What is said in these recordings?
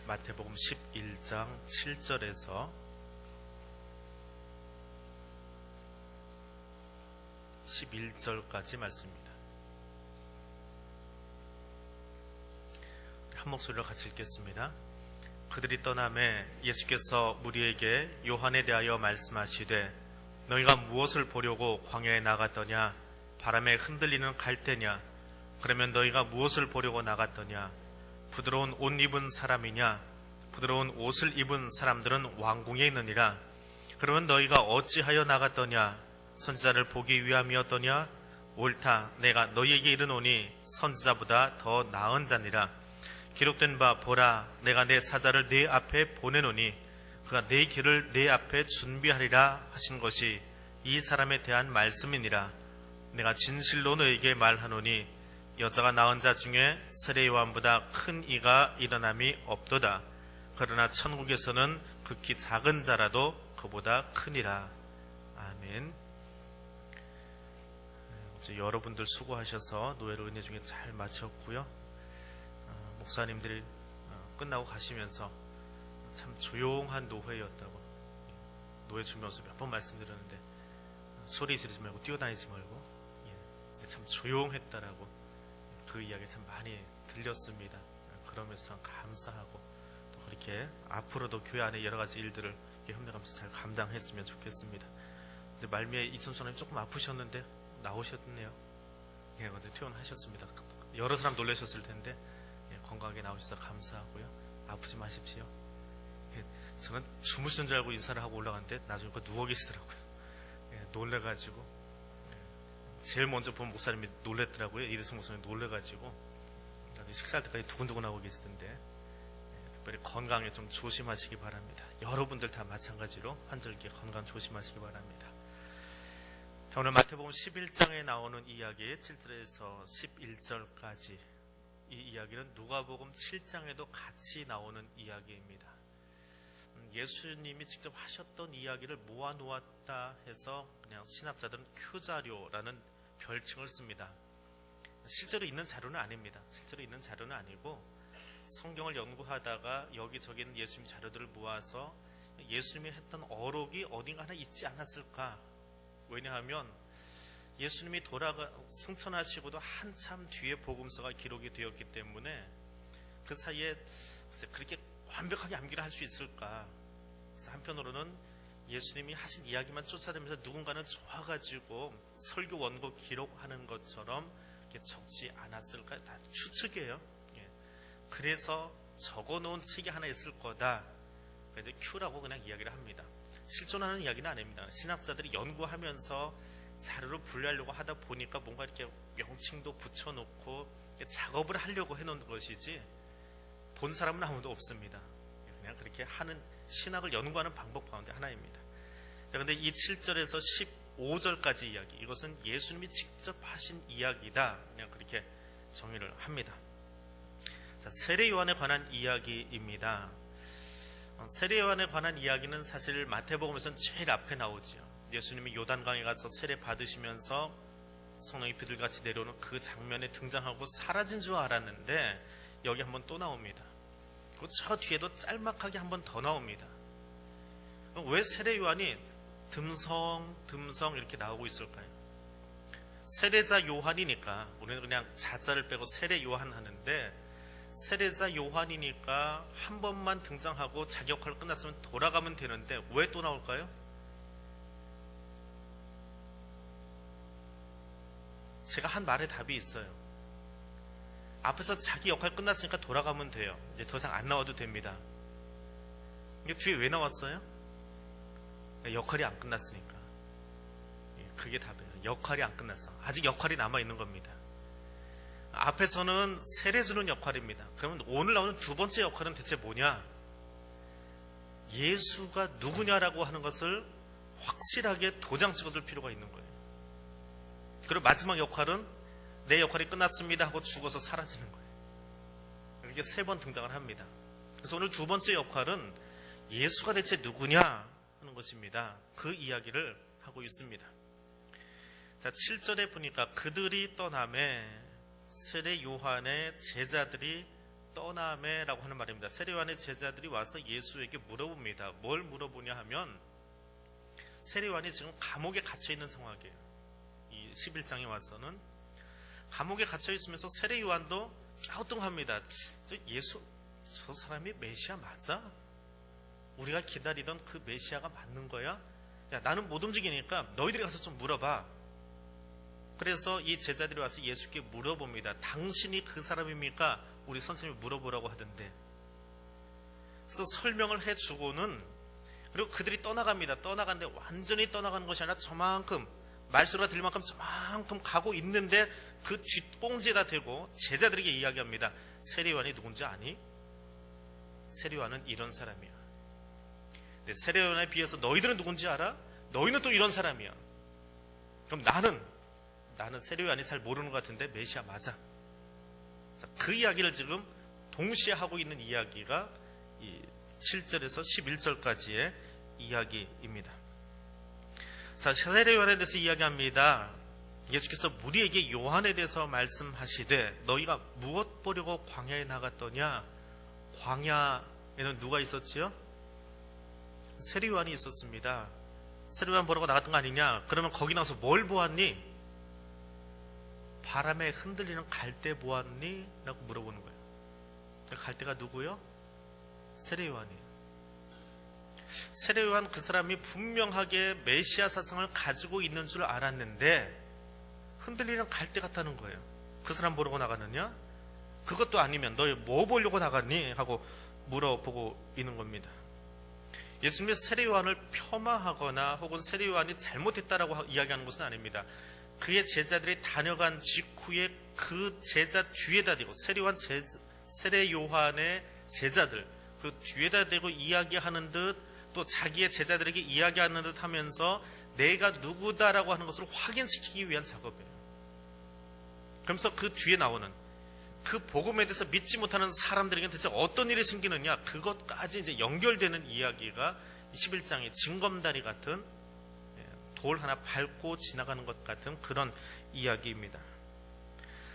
마태복음 11장 7절에서 11절까지 말씀입니다. 한 목소리로 같이 읽겠습니다. 그들이 떠나매 예수께서 무리에게 요한에 대하여 말씀하시되 너희가 무엇을 보려고 광야에 나갔더냐? 바람에 흔들리는 갈대냐? 그러면 너희가 무엇을 보려고 나갔더냐? 부드러운 옷 입은 사람이냐? 부드러운 옷을 입은 사람들은 왕궁에 있느니라. 그러면 너희가 어찌하여 나갔더냐? 선지자를 보기 위함이었더냐? 옳다, 내가 너희에게 이르노니 선지자보다 더 나은 자니라. 기록된 바 보라, 내가 내 사자를 네 앞에 보내노니 그가 네 길을 네 앞에 준비하리라 하신 것이 이 사람에 대한 말씀이니라. 내가 진실로 너에게 말하노니 여자가 낳은 자 중에 세례 요한보다 큰 이가 일어남이 없도다. 그러나 천국에서는 극히 작은 자라도 그보다 크니라. 아멘. 여러분들 수고하셔서 노예로 은혜 중에 잘 마쳤고요. 목사님들이 끝나고 가시면서 참 조용한 노회였다고, 노회 주면서 몇 번 말씀드렸는데 소리 지르지 말고 뛰어다니지 말고 참 조용했다라고 그 이야기 참 많이 들렸습니다. 그러면서 감사하고 또 그렇게 앞으로도 교회 안에 여러 가지 일들을 협력하면서 잘 감당했으면 좋겠습니다. 이제 말미에 이천수님 조금 아프셨는데 나오셨네요. 어제 퇴원하셨습니다. 여러 사람 놀라셨을 텐데 건강하게 나오셔서 감사하고요. 아프지 마십시오. 저는 주무시는 줄 알고 인사를 하고 올라갔는데 나중에 누워 계시더라고요. 놀래가지고 제일 먼저 본 목사님이 놀랬더라고요. 이대성 목사님이 놀래가지고 나중에 식사할 때까지 두근두근하고 계시던데 특별히 건강에 좀 조심하시기 바랍니다. 여러분들 다 마찬가지로 한절기에 건강 조심하시기 바랍니다. 자, 오늘 마태복음 11장에 나오는 이야기 7절에서 11절까지 이 이야기는 누가복음 7장에도 같이 나오는 이야기입니다. 예수님이 직접 하셨던 이야기를 모아놓았다 해서 그냥 신학자들은 큐자료라는 별칭을 씁니다. 실제로 있는 자료는 아닙니다. 실제로 있는 자료는 아니고 성경을 연구하다가 여기저기 있는 예수님 자료들을 모아서 예수님이 했던 어록이 어딘가 하나 있지 않았을까. 왜냐하면 예수님이 승천하시고도 한참 뒤에 복음서가 기록이 되었기 때문에 그 사이에 그렇게 완벽하게 암기를 할 수 있을까. 그래서 한편으로는 예수님이 하신 이야기만 쫓아다니면서 누군가는 좋아가지고 설교 원고 기록하는 것처럼 이렇게 적지 않았을까. 다 추측이에요. 그래서 적어놓은 책이 하나 있을 거다. 그래서 큐라고 그냥 이야기를 합니다. 실존하는 이야기는 아닙니다. 신학자들이 연구하면서 자료를 분류하려고 하다 보니까 뭔가 이렇게 명칭도 붙여놓고 작업을 하려고 해놓은 것이지 본 사람은 아무도 없습니다. 그냥 그렇게 하는 신학을 연구하는 방법 가운데 하나입니다. 그런데 이 7절에서 15절까지 이야기, 이것은 예수님이 직접 하신 이야기다. 그냥 그렇게 정의를 합니다. 자, 세례 요한에 관한 이야기입니다. 세례 요한에 관한 이야기는 사실 마태복음에서는 제일 앞에 나오지요. 예수님이 요단강에 가서 세례 받으시면서 성령이 비둘기같이 내려오는 그 장면에 등장하고 사라진 줄 알았는데 여기 한번 또 나옵니다. 그리고 저 뒤에도 짤막하게 한번 더 나옵니다. 왜 세례 요한이 듬성 이렇게 나오고 있을까요? 세례자 요한이니까, 우리는 그냥 자자를 빼고 세례 요한 하는데 세례자 요한이니까 한 번만 등장하고 자기 역할을 끝났으면 돌아가면 되는데 왜 또 나올까요? 제가 한 말에 답이 있어요. 앞에서 자기 역할 끝났으니까 돌아가면 돼요. 이제 더 이상 안 나와도 됩니다. 이게 뒤에 왜 나왔어요? 역할이 안 끝났으니까. 그게 답이에요. 역할이 안 끝났어. 아직 역할이 남아있는 겁니다. 앞에서는 세례 주는 역할입니다. 그러면 오늘 나오는 두 번째 역할은 대체 뭐냐? 예수가 누구냐라고 하는 것을 확실하게 도장 찍어줄 필요가 있는 거예요. 그리고 마지막 역할은 내 역할이 끝났습니다 하고 죽어서 사라지는 거예요. 이렇게 세 번 등장을 합니다. 그래서 오늘 두 번째 역할은 예수가 대체 누구냐 하는 것입니다. 그 이야기를 하고 있습니다. 자, 7절에 보니까 그들이 떠나매 세례 요한의 제자들이 떠남에라고 하는 말입니다. 세례요한의 제자들이 와서 예수에게 물어봅니다. 뭘 물어보냐 하면 세례요한이 지금 감옥에 갇혀 있는 상황이에요. 이 11장에 와서는 감옥에 갇혀 있으면서 세례요한도 갸우뚱합니다. 저 사람이 메시아 맞아? 우리가 기다리던 그 메시아가 맞는 거야? 야, 나는 못 움직이니까 너희들이 가서 좀 물어봐. 그래서 이 제자들이 와서 예수께 물어봅니다. 당신이 그 사람입니까? 우리 선생님이 물어보라고 하던데. 그래서 설명을 해주고는, 그리고 그들이 떠나갑니다. 떠나가는데 완전히 떠나가는 것이 아니라 저만큼, 말소리가 들릴 만큼 저만큼 가고 있는데 그 뒷꽁지에다 대고 제자들에게 이야기합니다. 세례요한이 누군지 아니? 세례요한은 이런 사람이야. 세례요한에 비해서 너희들은 누군지 알아? 너희는 또 이런 사람이야. 그럼 나는 세례요한이 잘 모르는 것 같은데 메시아 맞아. 자, 그 이야기를 지금 동시에 하고 있는 이야기가 이 7절에서 11절까지의 이야기입니다. 자, 세례요한에 대해서 이야기합니다. 예수께서 무리에게 요한에 대해서 말씀하시되 너희가 무엇 보려고 광야에 나갔더냐? 광야에는 누가 있었지요? 세례요한이 있었습니다. 세례요한 보라고 나갔던 거 아니냐? 그러면 거기 나와서 뭘 보았니? 바람에 흔들리는 갈대 보았니? 라고 물어보는 거예요. 갈대가 누구요? 세례요한이에요. 세례요한 그 사람이 분명하게 메시아 사상을 가지고 있는 줄 알았는데 흔들리는 갈대 같다는 거예요. 그 사람 보려고 나가느냐? 그것도 아니면 너희 뭐 보려고 나갔니? 하고 물어보고 있는 겁니다. 예수님이 세례요한을 폄하하거나 혹은 세례요한이 잘못했다라고 이야기하는 것은 아닙니다. 그의 제자들이 다녀간 직후에 그 제자 뒤에다 대고 세례요한의 제자들 그 뒤에다 대고 이야기하는 듯 또 자기의 제자들에게 이야기하는 듯 하면서 내가 누구다라고 하는 것을 확인시키기 위한 작업이에요. 그러면서 그 뒤에 나오는 그 복음에 대해서 믿지 못하는 사람들에게는 대체 어떤 일이 생기느냐, 그것까지 이제 연결되는 이야기가 11장의 징검다리 같은 돌 하나 밟고 지나가는 것 같은 그런 이야기입니다.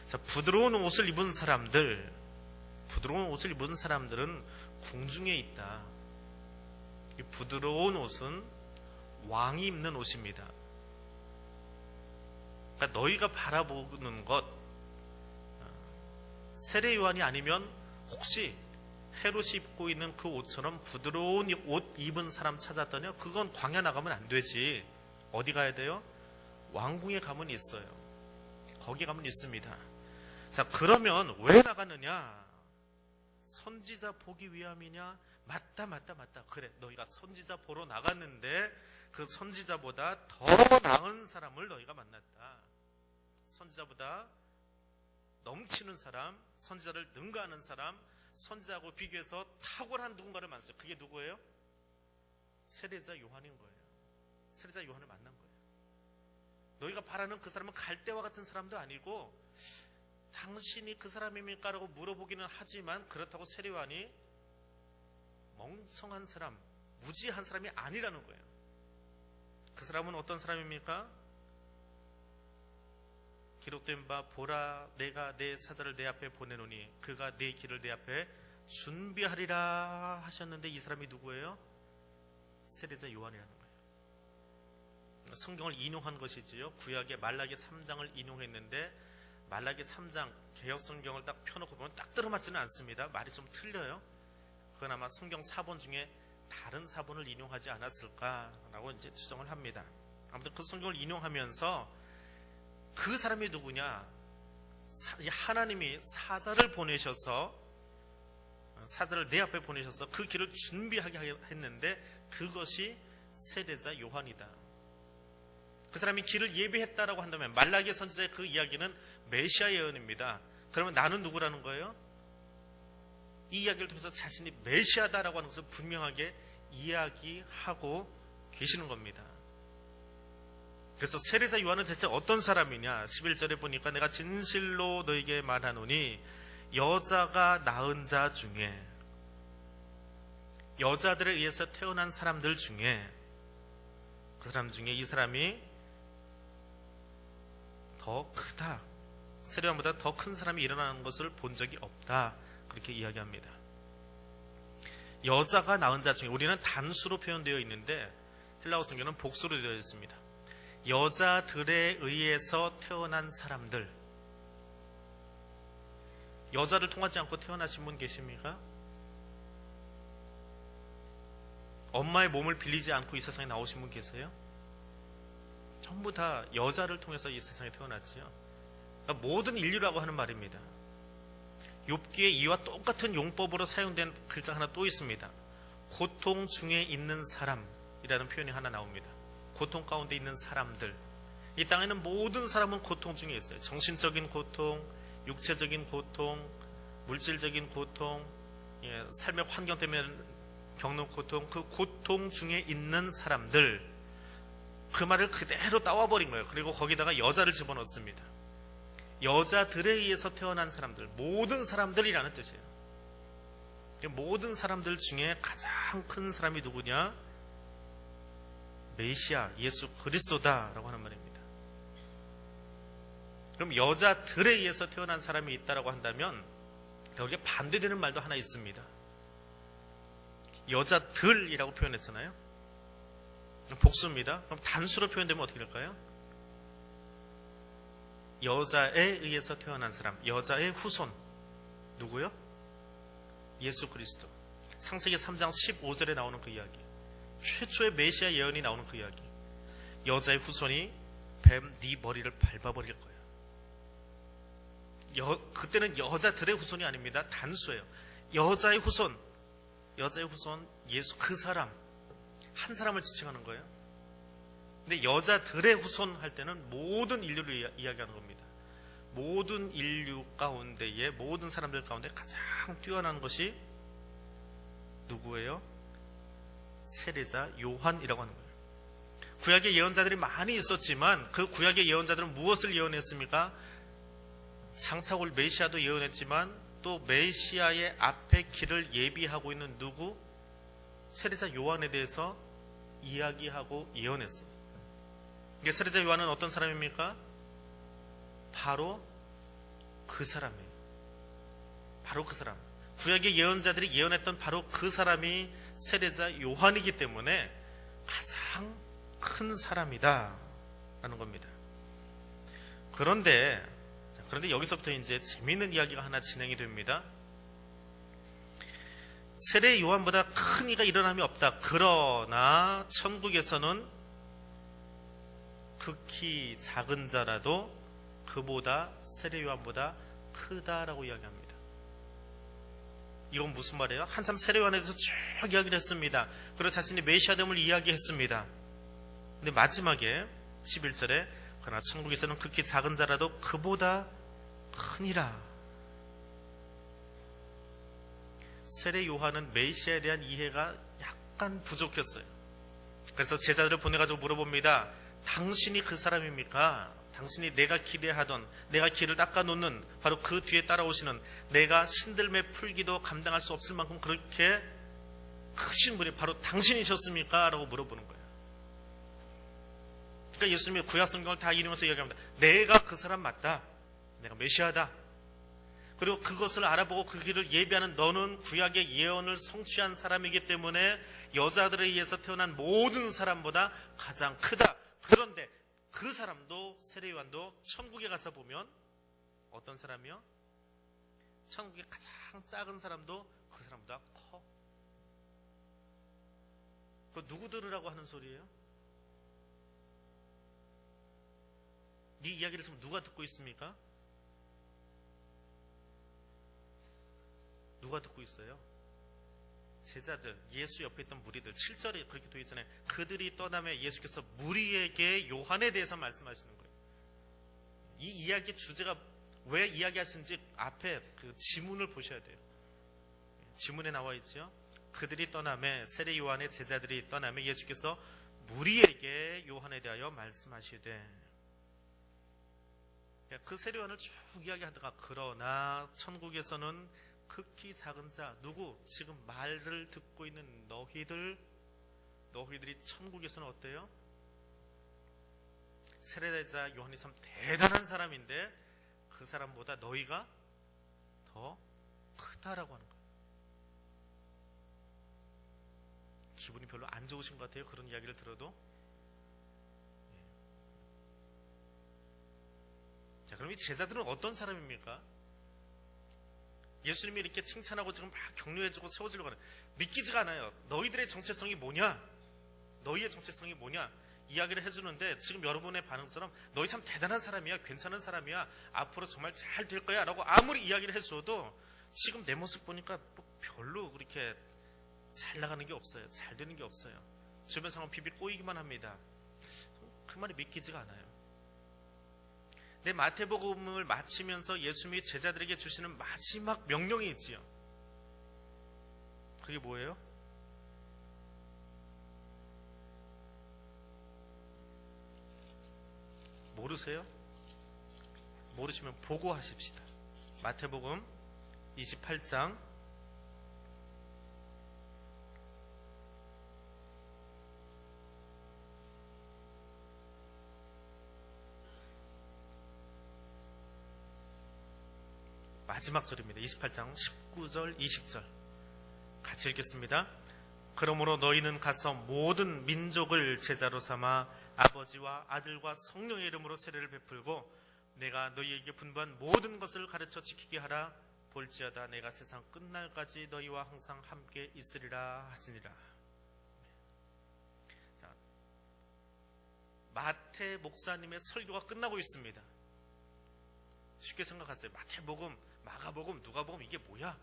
자, 부드러운 옷을 입은 사람들은 궁중에 있다. 이 부드러운 옷은 왕이 입는 옷입니다. 그러니까 너희가 바라보는 것, 세례요한이 아니면 혹시 헤롯이 입고 있는 그 옷처럼 부드러운 옷 입은 사람 찾았더냐? 그건 광야 나가면 안 되지. 어디 가야 돼요? 왕궁에 가면 있어요. 거기 가면 있습니다. 자, 그러면 왜 나가느냐? 선지자 보기 위함이냐? 맞다. 그래, 너희가 선지자 보러 나갔는데 그 선지자보다 더 나은 사람을 너희가 만났다. 선지자보다 넘치는 사람, 선지자를 능가하는 사람, 선지자하고 비교해서 탁월한 누군가를 만났어요. 그게 누구예요? 세례자 요한인 거예요. 세례자 요한을 만난 거예요. 너희가 바라는 그 사람은 갈대와 같은 사람도 아니고 당신이 그 사람입니까? 라고 물어보기는 하지만 그렇다고 세례요한이 멍청한 사람, 무지한 사람이 아니라는 거예요. 그 사람은 어떤 사람입니까? 기록된 바 보라 내가 내 사자를 내 앞에 보내노니 그가 내 길을 내 앞에 준비하리라 하셨는데 이 사람이 누구예요? 세례자 요한이라는 거예요. 성경을 인용한 것이지요. 구약의 말라기 3장을 인용했는데 말라기 3장 개역 성경을 딱 펴놓고 보면 딱 들어맞지는 않습니다. 말이 좀 틀려요. 그건 아마 성경 사본 중에 다른 사본을 인용하지 않았을까라고 이제 추정을 합니다. 아무튼 그 성경을 인용하면서 그 사람이 누구냐? 하나님이 사자를 내 앞에 보내셔서 그 길을 준비하게 했는데 그것이 세례자 요한이다. 그 사람이 길을 예비했다라고 한다면 말라기 선지자의 그 이야기는 메시아 예언입니다. 그러면 나는 누구라는 거예요? 이 이야기를 통해서 자신이 메시아다라고 하는 것을 분명하게 이야기하고 계시는 겁니다. 그래서 세례자 요한은 대체 어떤 사람이냐? 11절에 보니까 내가 진실로 너에게 말하노니 여자가 낳은 자 중에 여자들에 의해서 태어난 사람들 중에 그 사람 중에 이 사람이 더 크다. 세례요한보다 더 큰 사람이 일어나는 것을 본 적이 없다. 그렇게 이야기합니다. 여자가 낳은 자 중에, 우리는 단수로 표현되어 있는데 헬라어 성경은 복수로 되어 있습니다. 여자들에 의해서 태어난 사람들. 여자를 통하지 않고 태어나신 분 계십니까? 엄마의 몸을 빌리지 않고 이 세상에 나오신 분 계세요? 전부 다 여자를 통해서 이 세상에 태어났지요. 그러니까 모든 인류라고 하는 말입니다. 욥기에 이와 똑같은 용법으로 사용된 글자 하나 또 있습니다. 고통 중에 있는 사람이라는 표현이 하나 나옵니다. 고통 가운데 있는 사람들. 이 땅에는 모든 사람은 고통 중에 있어요. 정신적인 고통, 육체적인 고통, 물질적인 고통, 삶의 환경 때문에 겪는 고통, 그 고통 중에 있는 사람들, 그 말을 그대로 따와버린 거예요. 그리고 거기다가 여자를 집어넣습니다. 여자들에 의해서 태어난 사람들, 모든 사람들이라는 뜻이에요. 모든 사람들 중에 가장 큰 사람이 누구냐? 메시아, 예수 그리스도다라고 하는 말입니다. 그럼 여자들에 의해서 태어난 사람이 있다라고 한다면 여기에 반대되는 말도 하나 있습니다. 여자들이라고 표현했잖아요. 복수입니다. 그럼 단수로 표현되면 어떻게 될까요? 여자에 의해서 태어난 사람, 여자의 후손. 누구요? 예수 그리스도. 창세기 3장 15절에 나오는 그 이야기. 최초의 메시아 예언이 나오는 그 이야기. 여자의 후손이 뱀 네 머리를 밟아버릴 거예요. 그때는 여자들의 후손이 아닙니다. 단수예요. 여자의 후손. 여자의 후손, 예수 그 사람. 한 사람을 지칭하는 거예요. 근데 여자들의 후손 할 때는 모든 인류를 이야기하는 겁니다. 모든 인류 가운데에, 모든 사람들 가운데 가장 뛰어난 것이 누구예요? 세례자 요한이라고 하는 거예요. 구약의 예언자들이 많이 있었지만 그 구약의 예언자들은 무엇을 예언했습니까? 장차 올 메시아도 예언했지만 또 메시아의 앞에 길을 예비하고 있는 누구? 세례자 요한에 대해서 이야기하고 예언했어요. 이게 세례자 요한은 어떤 사람입니까? 바로 그 사람이에요. 바로 그 사람. 구약의 예언자들이 예언했던 바로 그 사람이 세례자 요한이기 때문에 가장 큰 사람이다 라는 겁니다. 그런데 여기서부터 이제 재미있는 이야기가 하나 진행이 됩니다. 세례 요한보다 큰 이가 일어남이 없다. 그러나 천국에서는 극히 작은 자라도 그보다 세례 요한보다 크다라고 이야기합니다. 이건 무슨 말이에요? 한참 세례 요한에 대해서 쭉 이야기를 했습니다. 그리고 자신이 메시아됨을 이야기했습니다. 근데 마지막에 11절에 그러나 천국에서는 극히 작은 자라도 그보다 크니라. 세례 요한은 메시아에 대한 이해가 약간 부족했어요. 그래서 제자들을 보내가지고 물어봅니다. 당신이 그 사람입니까? 당신이 내가 기대하던, 내가 길을 닦아놓는 바로 그 뒤에 따라오시는, 내가 신들매 풀기도 감당할 수 없을 만큼 그렇게 크신 분이 바로 당신이셨습니까? 라고 물어보는 거예요. 그러니까 예수님이 구약 성경을 다 인용해서 이야기합니다. 내가 그 사람 맞다. 내가 메시아다. 그리고 그것을 알아보고 그 길을 예비하는 너는 구약의 예언을 성취한 사람이기 때문에 여자들에 의해서 태어난 모든 사람보다 가장 크다. 그런데 그 사람도, 세례 요한도 천국에 가서 보면 어떤 사람이요? 천국의 가장 작은 사람도 그 사람보다 커. 그거 누구 들으라고 하는 소리예요? 이 이야기를 지금 누가 듣고 있습니까? 누가 듣고 있어요? 제자들, 예수 옆에 있던 무리들. 7절에 그렇게 되어 있잖아요. 그들이 떠나며 예수께서 무리에게 요한에 대해서 말씀하시는 거예요. 이 이야기의 주제가 왜 이야기하시는지 앞에 그 지문을 보셔야 돼요. 지문에 나와 있죠. 그들이 떠나며, 세례 요한의 제자들이 떠나며 예수께서 무리에게 요한에 대하여 말씀하시되, 그 세례 요한을 쭉 이야기하다가 그러나 천국에서는 극히 작은 자, 누구? 지금 말을 듣고 있는 너희들이 천국에서는 어때요? 세례자 요한이 참 대단한 사람인데 그 사람보다 너희가 더 크다. 하다라고 하는 거예요. 기분이 별로 안 좋으신 것 같아요. 그런 이야기를 들어도. 자, 그럼 이 제자들은 어떤 사람입니까? 예수님이 이렇게 칭찬하고 지금 막 격려해주고 세워주려고 하는, 믿기지가 않아요. 너희들의 정체성이 뭐냐? 너희의 정체성이 뭐냐? 이야기를 해주는데 지금 여러분의 반응처럼 너희 참 대단한 사람이야, 괜찮은 사람이야, 앞으로 정말 잘 될 거야 라고 아무리 이야기를 해줘도 지금 내 모습 보니까 뭐 별로 그렇게 잘 나가는 게 없어요. 잘 되는 게 없어요. 주변 상황 비비 꼬이기만 합니다. 그 말이 믿기지가 않아요. 내 마태복음을 마치면서 예수님이 제자들에게 주시는 마지막 명령이 있지요. 그게 뭐예요? 모르세요? 모르시면 보고하십시다. 마태복음 28장 '마지막 절입니다. 28장 19절 20절 같이 읽겠습니다. 그러므로 너희는 가서 모든 민족을 제자로 삼아 아버지와 아들과 성령의 이름으로 세례를 베풀고 내가 너희에게 분부한 모든 것을 가르쳐 지키게 하라. 볼지어다 내가 세상 끝날까지 너희와 항상 함께 있으리라 하시니라. 자, 마태 목사님의 설교가 끝나고 있습니다. 쉽게 생각하세요. 마태복음, 마가복음, 누가복음 이게 뭐야?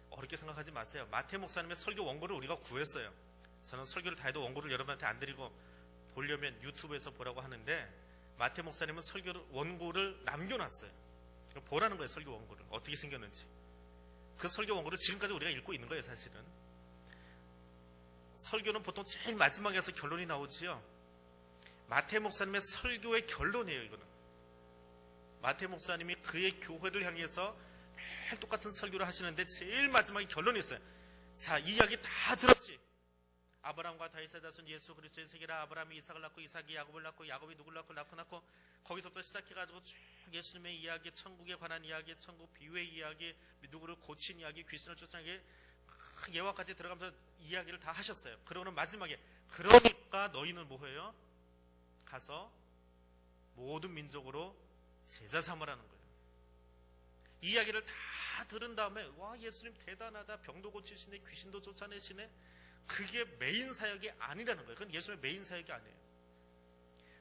어렵게 생각하지 마세요. 마태 목사님의 설교 원고를 우리가 구했어요. 저는 설교를 다 해도 원고를 여러분한테 안 드리고 보려면 유튜브에서 보라고 하는데 마태 목사님은 설교 원고를 남겨놨어요. 보라는 거예요. 설교 원고를 어떻게 생겼는지. 그 설교 원고를 지금까지 우리가 읽고 있는 거예요. 사실은 설교는 보통 제일 마지막에서 결론이 나오지요. 마태 목사님의 설교의 결론이에요. 이거는 마태 목사님이 그의 교회를 향해서 매일 똑같은 설교를 하시는데 제일 마지막에 결론이 있어요. 자, 이 이야기 다 들었지? 아브라함과 다윗의 자손 예수 그리스도의 세계라. 아브라함이 이삭을 낳고 이삭이 야곱을 낳고 야곱이 누굴 낳고 거기서부터 시작해가지고 쭉 예수님의 이야기, 천국에 관한 이야기, 천국 비유의 이야기, 누구를 고친 이야기, 귀신을 쫓아낸 이야기, 예화까지 들어가면서 이야기를 다 하셨어요. 그러고는 마지막에 그러니까 너희는 뭐해요? 가서 모든 민족으로 제자 삼으라는 거예요. 이 이야기를 다 들은 다음에 와, 예수님 대단하다, 병도 고치시네, 귀신도 쫓아내시네. 그게 메인 사역이 아니라는 거예요. 그건 예수님의 메인 사역이 아니에요.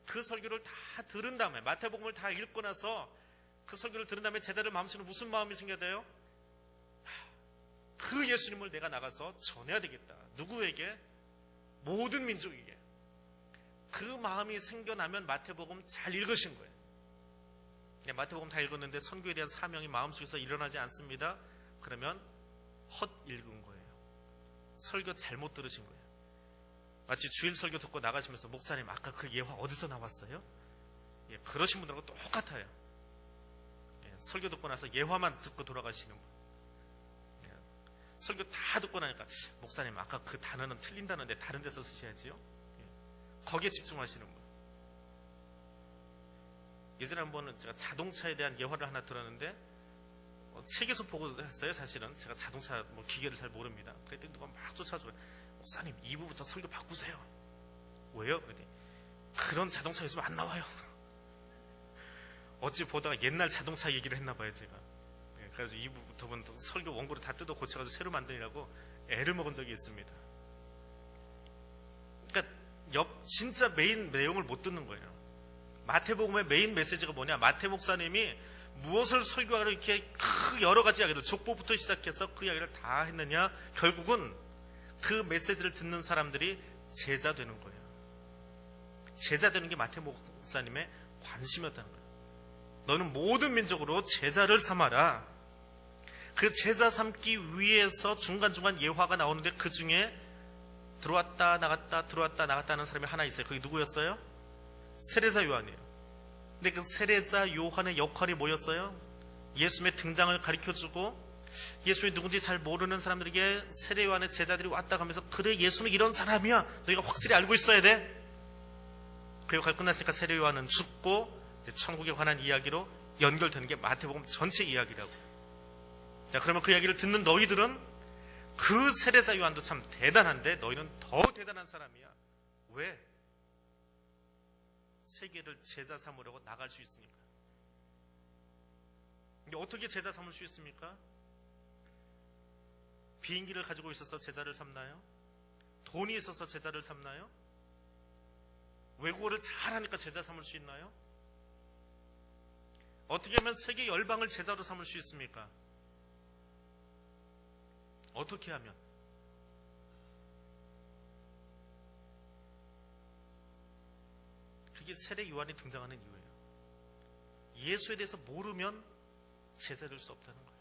그 설교를 다 들은 다음에 마태복음을 다 읽고 나서 그 설교를 들은 다음에 제자들 마음속에 무슨 마음이 생겨야 돼요? 그 예수님을 내가 나가서 전해야 되겠다. 누구에게? 모든 민족에게. 그 마음이 생겨나면 마태복음 잘 읽으신 거예요. 네, 마태복음 다 읽었는데 선교에 대한 사명이 마음속에서 일어나지 않습니다. 그러면 헛 읽은 거예요. 설교 잘못 들으신 거예요. 마치 주일 설교 듣고 나가시면서 목사님 아까 그 예화 어디서 나왔어요? 예, 그러신 분들하고 똑같아요. 예, 설교 듣고 나서 예화만 듣고 돌아가시는 분. 예, 설교 다 듣고 나니까 목사님 아까 그 단어는 틀린다는데 다른 데서 쓰셔야지요. 예, 거기에 집중하시는 분. 예전에 한 번은 제가 자동차에 대한 예화를 하나 들었는데 책에서 보고 했어요. 사실은 제가 자동차 기계를 잘 모릅니다. 그랬더니 누가 막 쫓아줘요. 목사님 2부부터 설교 바꾸세요. 왜요? 그랬더니 그런 자동차 요즘 안 나와요. 어찌 보다가 옛날 자동차 얘기를 했나 봐요. 제가. 그래가지고 2부부터는 설교 원고를 다 뜯어 고쳐가지고 새로 만드느라고 애를 먹은 적이 있습니다. 그러니까 진짜 메인 내용을 못 듣는 거예요. 마태복음의 메인 메시지가 뭐냐? 마태 목사님이 무엇을 설교하러 이렇게 여러 가지 이야기들, 족보부터 시작해서 그 이야기를 다 했느냐? 결국은 그 메시지를 듣는 사람들이 제자 되는 거예요. 제자 되는 게 마태 목사님의 관심이었다는 거예요. 너는 모든 민족으로 제자를 삼아라. 그 제자 삼기 위해서 중간중간 예화가 나오는데 그 중에 들어왔다 나갔다 들어왔다 나갔다 하는 사람이 하나 있어요. 그게 누구였어요? 세례자 요한이에요. 근데 그 세례자 요한의 역할이 뭐였어요? 예수님의 등장을 가르쳐주고 예수님이 누군지 잘 모르는 사람들에게 세례 요한의 제자들이 왔다 가면서 그래 예수는 이런 사람이야 너희가 확실히 알고 있어야 돼. 그 역할 끝났으니까 세례 요한은 죽고 천국에 관한 이야기로 연결되는 게 마태복음 전체 이야기라고. 자, 그러면 그 이야기를 듣는 너희들은 그 세례자 요한도 참 대단한데 너희는 더 대단한 사람이야. 왜? 세계를 제자 삼으려고 나갈 수 있으니까. 이게 어떻게 제자 삼을 수 있습니까? 비행기를 가지고 있어서 제자를 삼나요? 돈이 있어서 제자를 삼나요? 외국어를 잘하니까 제자 삼을 수 있나요? 어떻게 하면 세계 열방을 제자로 삼을 수 있습니까? 어떻게 하면? 그게 세례 요한이 등장하는 이유예요. 예수에 대해서 모르면 제자 될 수 없다는 거예요.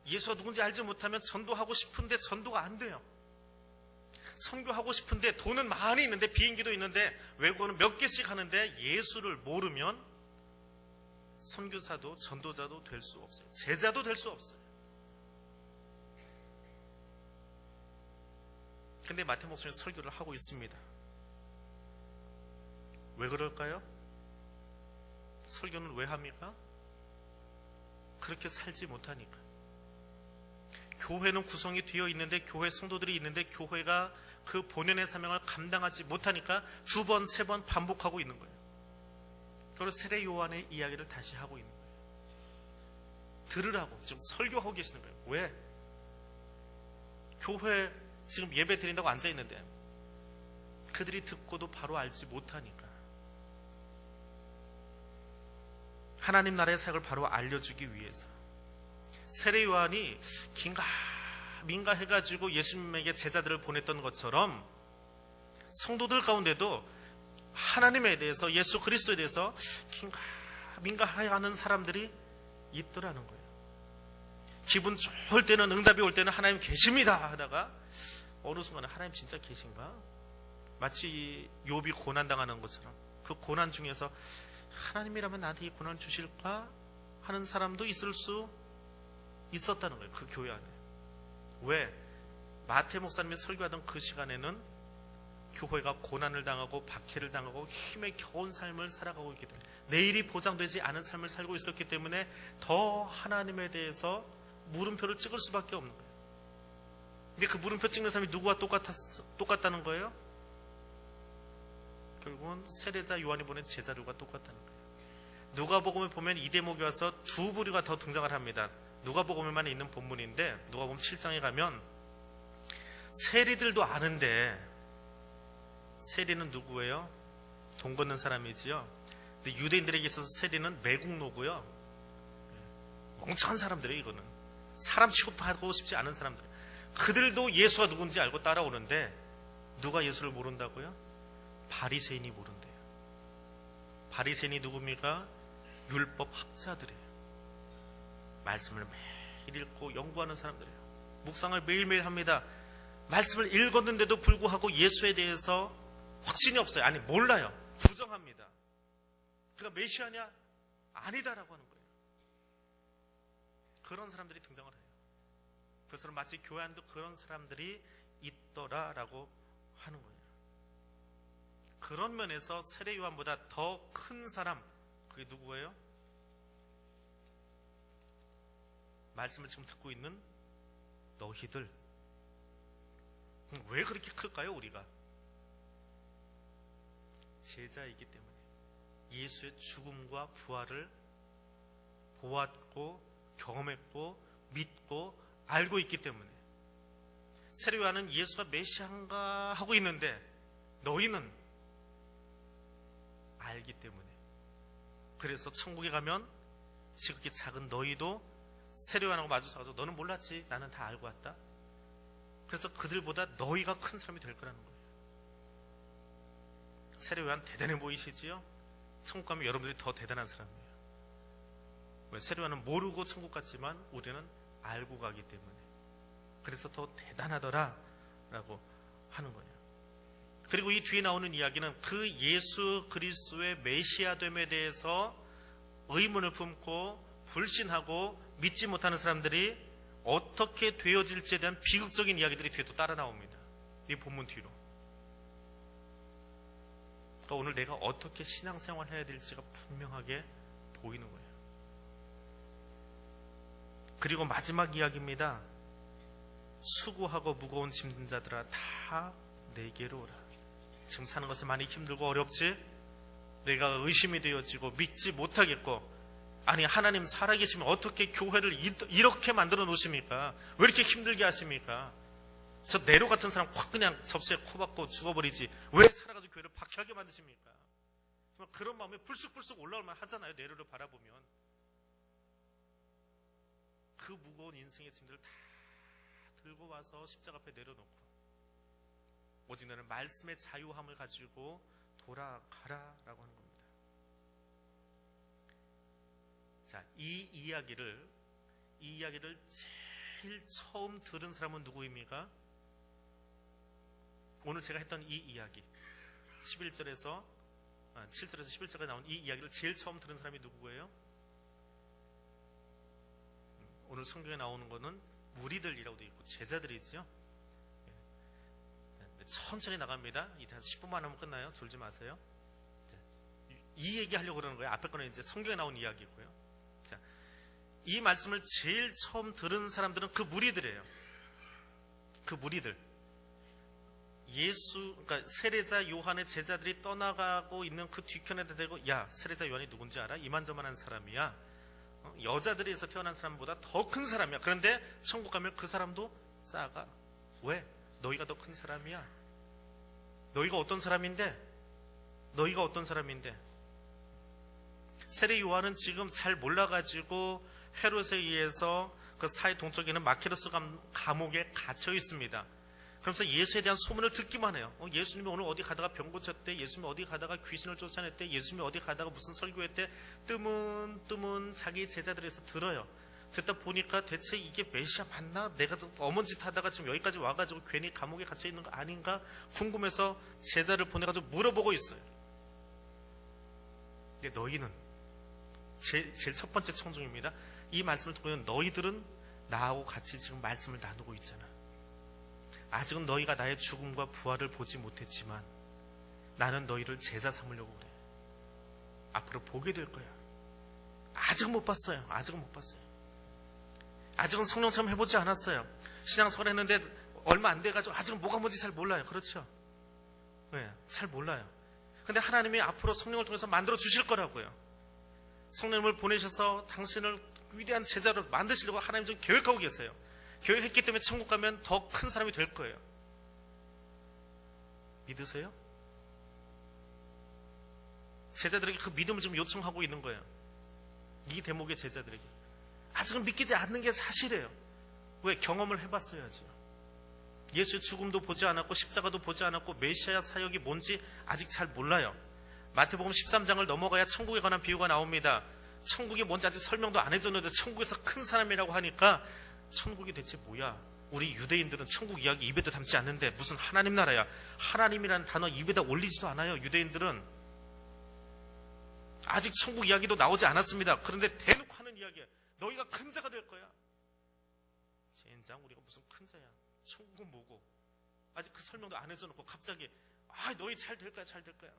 예수가 누군지 알지 못하면 전도하고 싶은데 전도가 안 돼요. 선교하고 싶은데 돈은 많이 있는데, 비행기도 있는데, 외국어는 몇 개씩 하는데 예수를 모르면 선교사도 전도자도 될 수 없어요. 제자도 될 수 없어요. 근데 마태 목사님은 설교를 하고 있습니다. 왜 그럴까요? 설교는 왜 합니까? 그렇게 살지 못하니까. 교회는 구성이 되어 있는데, 교회 성도들이 있는데 교회가 그 본연의 사명을 감당하지 못하니까 두 번, 세 번 반복하고 있는 거예요. 그래서 세례 요한의 이야기를 다시 하고 있는 거예요. 들으라고 지금 설교하고 계시는 거예요. 왜? 교회 지금 예배 드린다고 앉아있는데 그들이 듣고도 바로 알지 못하니까 하나님 나라의 사역을 바로 알려주기 위해서 세례 요한이 긴가민가 해가지고 예수님에게 제자들을 보냈던 것처럼 성도들 가운데도 하나님에 대해서, 예수 그리스도에 대해서 긴가민가 하는 사람들이 있더라는 거예요. 기분 좋을 때는, 응답이 올 때는 하나님 계십니다 하다가 어느 순간에 하나님 진짜 계신가? 마치 욥이 고난당하는 것처럼 그 고난 중에서 하나님이라면 나한테 이 고난을 주실까? 하는 사람도 있을 수 있었다는 거예요. 그 교회 안에. 왜? 마태 목사님이 설교하던 그 시간에는 교회가 고난을 당하고 박해를 당하고 힘에 겨운 삶을 살아가고 있기 때문에, 내일이 보장되지 않은 삶을 살고 있었기 때문에 더 하나님에 대해서 물음표를 찍을 수밖에 없는 거예요. 근데 그 물음표 찍는 사람이 누구와 똑같다는 거예요? 결국은 세례자 요한이 보낸 제자들과 똑같다는 거예요. 누가복음에 보면 이 대목이 와서 두 부류가 더 등장을 합니다. 누가복음에만 있는 본문인데, 누가복음 7장에 가면 세리들도 아는데, 세리는 누구예요? 돈 걷는 사람이지요. 근데 유대인들에게 있어서 세리는 매국노고요. 멍청한 사람들이에요. 이거는 사람 취급하고 싶지 않은 사람들. 그들도 예수가 누군지 알고 따라오는데 누가 예수를 모른다고요? 바리새인이 모른대요. 바리새인이 누굽니까? 율법 학자들이에요. 말씀을 매일 읽고 연구하는 사람들이에요. 묵상을 매일매일 합니다. 말씀을 읽었는데도 불구하고 예수에 대해서 확신이 없어요. 아니, 몰라요. 부정합니다. 그가 메시아냐? 아니다라고 하는 거예요. 그런 사람들이 등장을 해요. 그것으로 마치 교회 안도 그런 사람들이 있더라라고 하는 거예요. 그런 면에서 세례 요한보다 더 큰 사람, 그게 누구예요? 말씀을 지금 듣고 있는 너희들. 왜 그렇게 클까요, 우리가? 제자이기 때문에. 예수의 죽음과 부활을 보았고 경험했고 믿고 알고 있기 때문에. 세례 요한은 예수가 메시아인가 하고 있는데 너희는 알기 때문에. 그래서 천국에 가면 지극히 작은 너희도 세례 요한하고 마주쳐가지고 너는 몰랐지, 나는 다 알고 왔다. 그래서 그들보다 너희가 큰 사람이 될 거라는 거예요. 세례 요한 대단해 보이시지요? 천국 가면 여러분들이 더 대단한 사람이에요. 왜? 세례 요한은 모르고 천국 갔지만 우리는 알고 가기 때문에. 그래서 더 대단하더라 라고 하는 거예요. 그리고 이 뒤에 나오는 이야기는 그 예수 그리스도의 메시아됨에 대해서 의문을 품고 불신하고 믿지 못하는 사람들이 어떻게 되어질지에 대한 비극적인 이야기들이 뒤에 또 따라 나옵니다. 이 본문 뒤로. 그러니까 오늘 내가 어떻게 신앙생활을 해야 될지가 분명하게 보이는 거예요. 그리고 마지막 이야기입니다. 수고하고 무거운 짐진 자들아 다 내게로 오라. 지금 사는 것이 많이 힘들고 어렵지? 내가 의심이 되어지고 믿지 못하겠고, 아니 하나님 살아계시면 어떻게 교회를 이렇게 만들어 놓으십니까? 왜 이렇게 힘들게 하십니까? 저 네로 같은 사람 확 그냥 접시에 코 박고 죽어버리지 왜 살아가지고 교회를 박해하게 만드십니까? 정말 그런 마음에 불쑥불쑥 올라올만 하잖아요. 네로를 바라보면. 그 무거운 인생의 짐들을 다 들고 와서 십자가 앞에 내려놓고 오직 너는 말씀의 자유함을 가지고 돌아가라라고 하는 겁니다. 자, 이 이야기를 제일 처음 들은 사람은 누구입니까? 오늘 제가 했던 이 이야기 7절에서 11절에 나온 이 이야기를 제일 처음 들은 사람이 누구예요? 오늘 성경에 나오는 거는 무리들이라고 되어 있고 제자들이지요. 천천히 나갑니다. 이제 10분만 하면 끝나요. 졸지 마세요. 이 얘기 하려고 그러는 거예요. 앞에 거는 이제 성경에 나온 이야기고요. 자, 이 말씀을 제일 처음 들은 사람들은 그 무리들이에요. 그 무리들. 그러니까 세례자 요한의 제자들이 떠나가고 있는 그 뒤편에다 대고, 야, 세례자 요한이 누군지 알아? 이만저만한 사람이야. 여자들에서 태어난 사람보다 더 큰 사람이야. 그런데 천국 가면 그 사람도 작아. 왜? 너희가 더 큰 사람이야. 너희가 어떤 사람인데? 세례 요한은 지금 잘 몰라가지고 헤롯에 의해서 그 사해 동쪽에 있는 마케로스 감옥에 갇혀 있습니다. 그러면서 예수에 대한 소문을 듣기만 해요. 예수님이 오늘 어디 가다가 병 고쳤대, 예수님이 어디 가다가 귀신을 쫓아냈대, 예수님이 어디 가다가 무슨 설교했대, 뜨문 자기 제자들에서 들어요. 듣다 보니까 대체 이게 메시아 맞나? 내가 어먼 짓 하다가 지금 여기까지 와가지고 괜히 감옥에 갇혀 있는 거 아닌가? 궁금해서 제자를 보내가지고 물어보고 있어요. 근데 너희는 제일 첫 번째 청중입니다. 이 말씀을 듣고 있는 너희들은 나하고 같이 지금 말씀을 나누고 있잖아. 아직은 너희가 나의 죽음과 부활을 보지 못했지만 나는 너희를 제자 삼으려고 그래. 앞으로 보게 될 거야. 아직은 못 봤어요. 아직은 성령 체험 해보지 않았어요. 신앙생활 했는데 얼마 안 돼가지고 아직은 뭐가 뭔지 잘 몰라요. 그렇죠? 네, 잘 몰라요. 근데 하나님이 앞으로 성령을 통해서 만들어 주실 거라고요. 성령님을 보내셔서 당신을 위대한 제자로 만드시려고 하나님 지금 계획하고 계세요. 계획했기 때문에 천국 가면 더 큰 사람이 될 거예요. 믿으세요? 제자들에게 그 믿음을 지금 요청하고 있는 거예요. 이 대목의 제자들에게. 아직은 믿기지 않는 게 사실이에요. 왜? 경험을 해봤어야지요. 예수의 죽음도 보지 않았고 십자가도 보지 않았고 메시아 사역이 뭔지 아직 잘 몰라요. 마태복음 13장을 넘어가야 천국에 관한 비유가 나옵니다. 천국이 뭔지 아직 설명도 안 해줬는데 천국에서 큰 사람이라고 하니까 천국이 대체 뭐야? 우리 유대인들은 천국 이야기 입에도 담지 않는데 무슨 하나님 나라야. 하나님이라는 단어 입에다 올리지도 않아요. 유대인들은 아직 천국 이야기도 나오지 않았습니다. 그런데 대놓고 하는 이야기야. 너희가 큰 자가 될 거야. 젠장, 우리가 무슨 큰 자야. 천국은 뭐고. 아직 그 설명도 안 해줘놓고 갑자기 너희 잘 될 거야.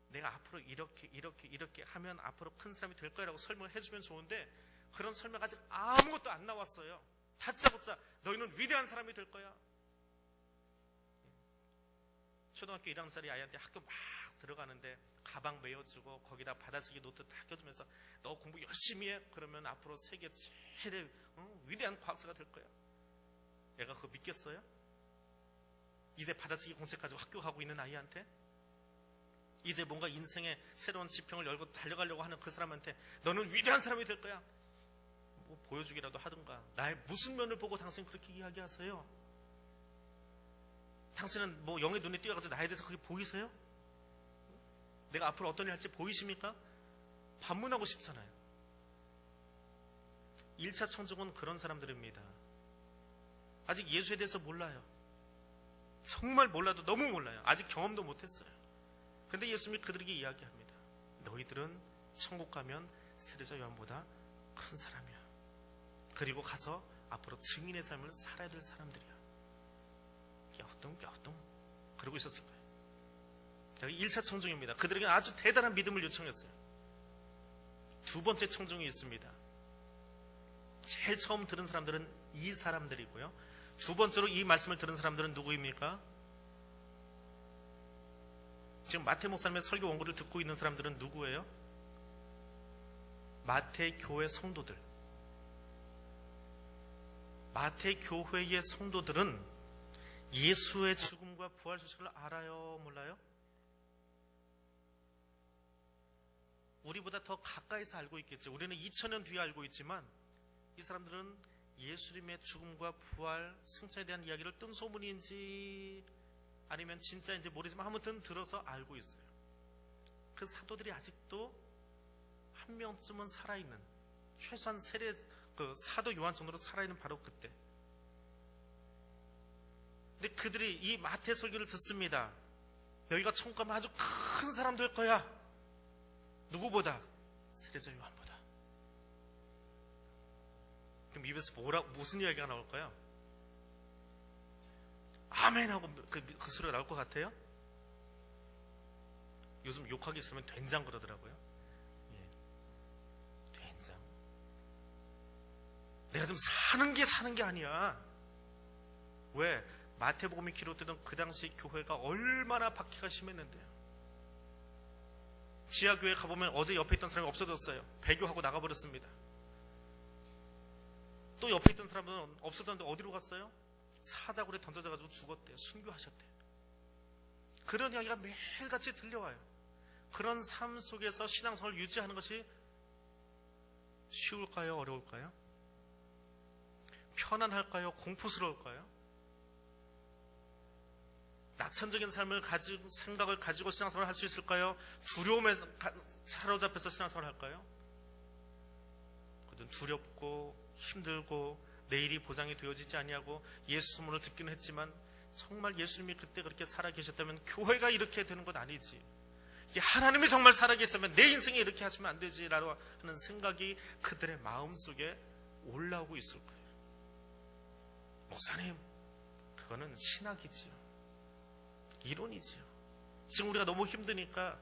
내가 앞으로 이렇게 하면 앞으로 큰 사람이 될 거야 라고 설명을 해주면 좋은데 그런 설명 아직 아무것도 안 나왔어요. 다짜고짜 너희는 위대한 사람이 될 거야. 초등학교 1학년짜리 아이한테 학교 막 들어가는데 가방 메어주고 거기다 받아쓰기 노트 다 껴주면서 너 공부 열심히 해. 그러면 앞으로 세계 제일 위대한 과학자가 될 거야. 얘가 그거 믿겠어요? 이제 받아쓰기 공책 가지고 학교 가고 있는 아이한테, 이제 뭔가 인생의 새로운 지평을 열고 달려가려고 하는 그 사람한테 너는 위대한 사람이 될 거야. 뭐 보여주기라도 하든가. 나의 무슨 면을 보고 당신은 그렇게 이야기하세요? 당신은 뭐 영의 눈에 띄어가지고 나에 대해서 그게 보이세요? 내가 앞으로 어떤 일 할지 보이십니까? 반문하고 싶잖아요. 1차 청중은 그런 사람들입니다. 아직 예수에 대해서 몰라요. 정말 몰라도 너무 몰라요. 아직 경험도 못했어요. 근데 예수님이 그들에게 이야기합니다. 너희들은 천국 가면 세례자 요한보다 큰 사람이야. 그리고 가서 앞으로 증인의 삶을 살아야 될 사람들이야. 갸우뚱 그러고 있었을 거예요. 1차 청중입니다. 그들에게는 아주 대단한 믿음을 요청했어요. 두 번째 청중이 있습니다. 제일 처음 들은 사람들은 이 사람들이고요. 두 번째로 이 말씀을 들은 사람들은 누구입니까? 지금 마태 목사님의 설교 원고를 듣고 있는 사람들은 누구예요? 마태 교회 성도들. 마태 교회의 성도들은 예수의 죽음과 부활 소식을 알아요, 몰라요? 우리보다 더 가까이서 알고 있겠죠. 우리는 2000년 뒤에 알고 있지만 이 사람들은 예수님의 죽음과 부활, 승천에 대한 이야기를 뜬 소문인지 아니면 진짜인지 모르지만 아무튼 들어서 알고 있어요. 그 사도들이 아직도 한 명쯤은 살아있는, 최소한 그 사도 요한 정도로 살아있는 바로 그때. 근데 그들이 이 마태 설교를 듣습니다. 여기가 천국 가면 아주 큰 사람 될 거야. 누구보다? 세례자 요한보다. 그럼 입에서 무슨 이야기가 나올까요? 아멘 하고 그 소리가 나올 것 같아요? 요즘 욕하기 싫으면 된장 그러더라고요. 예. 된장. 내가 지금 사는 게 아니야. 왜? 마태복음이 기록되던 그 당시 교회가 얼마나 박해가 심했는데요. 지하교회 가보면 어제 옆에 있던 사람이 없어졌어요. 배교하고 나가버렸습니다. 또 옆에 있던 사람은 없어졌는데 어디로 갔어요? 사자굴에 던져져가지고 죽었대요. 순교하셨대요. 그런 이야기가 매일같이 들려와요. 그런 삶 속에서 신앙생활을 유지하는 것이 쉬울까요? 어려울까요? 편안할까요? 공포스러울까요? 낙천적인 생각을 가지고 신앙생활을 할 수 있을까요? 두려움에 사로잡혀서 신앙생활을 할까요? 그든 두렵고 힘들고 내일이 보장이 되어지지 아니하고 예수 소문을 듣기는 했지만 정말 예수님이 그때 그렇게 살아계셨다면 교회가 이렇게 되는 건 아니지. 하나님이 정말 살아계셨다면 내 인생에 이렇게 하시면 안 되지라고 하는 생각이 그들의 마음속에 올라오고 있을 거예요. 목사님, 그거는 신학이지요. 이론이지요. 지금 우리가 너무 힘드니까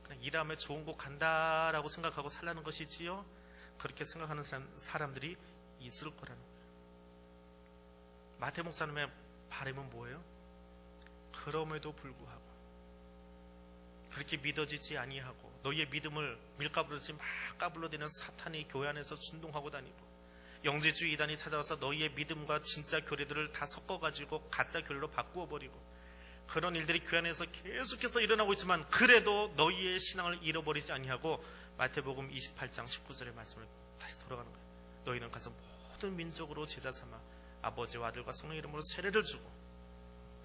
그냥 이 다음에 좋은 곳 간다라고 생각하고 살라는 것이지요. 그렇게 생각하는 사람들이 있을 거라는 거예요. 마태 목사님의 바람은 뭐예요? 그럼에도 불구하고 그렇게 믿어지지 아니하고 너희의 믿음을 밀가부르지 막 까불러대는 사탄이 교회 안에서 준동하고 다니고 영지주의 이단이 찾아와서 너희의 믿음과 진짜 교리들을 다 섞어가지고 가짜 교리로 바꾸어버리고 그런 일들이 교회 안에서 계속해서 일어나고 있지만 그래도 너희의 신앙을 잃어버리지 아니하고 마태복음 28장 19절의 말씀을 다시 돌아가는 거예요. 너희는 가서 모든 민족으로 제자 삼아 아버지와 아들과 성령 이름으로 세례를 주고